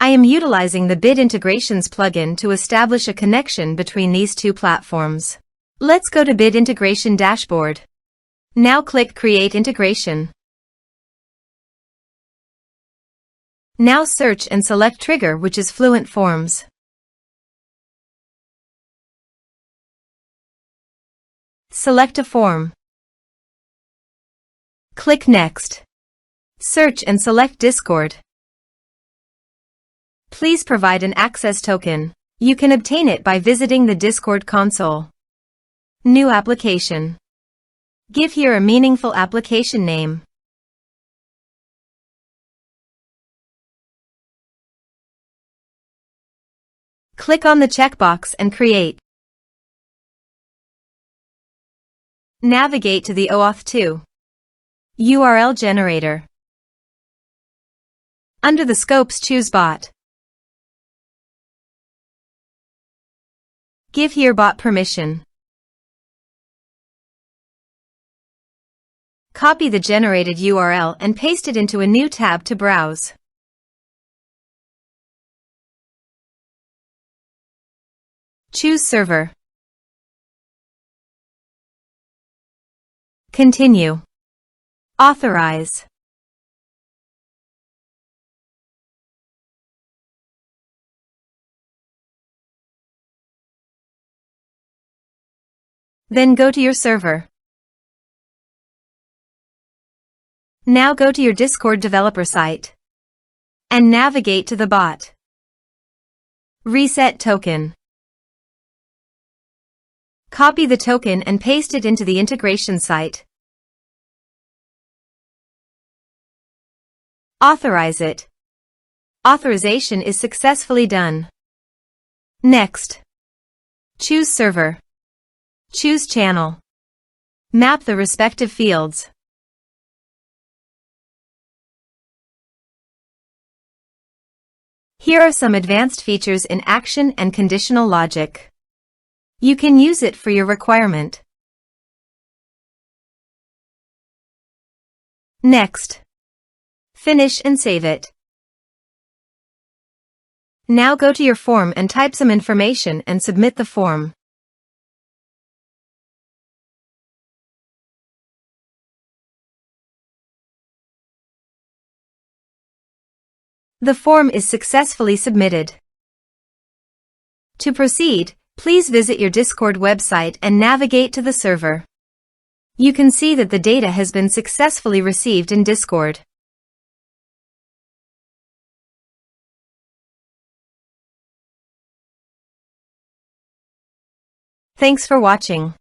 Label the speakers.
Speaker 1: I am utilizing the Bid Integrations plugin to establish a connection between these two platforms. Let's go to Bid Integration Dashboard. Now click Create Integration. Now search and select Trigger, which is Fluent Forms. Select a form. Click Next. Search and select Discord. Please provide an access token. You can obtain it by visiting the Discord console. New application. Give here a meaningful application name. Click on the checkbox and create. Navigate to the OAuth 2 URL generator. Under the scopes, choose Bot. Give here bot permission. Copy the generated URL and paste it into a new tab to browse. Choose Server. Continue. Authorize. Then go to your server. Now go to your Discord developer site and navigate to the bot. Reset token. Copy the token and paste it into the integration site. Authorize it. Authorization is successfully done. Next. Choose Server. Choose Channel. Map the respective fields. Here are some advanced features in action and conditional logic. You can use it for your requirement. Next. Finish and save it. Now go to your form and type some information and submit the form. The form is successfully submitted. To proceed, please visit your Discord website and navigate to the server. You can see that the data has been successfully received in Discord. Thanks for watching.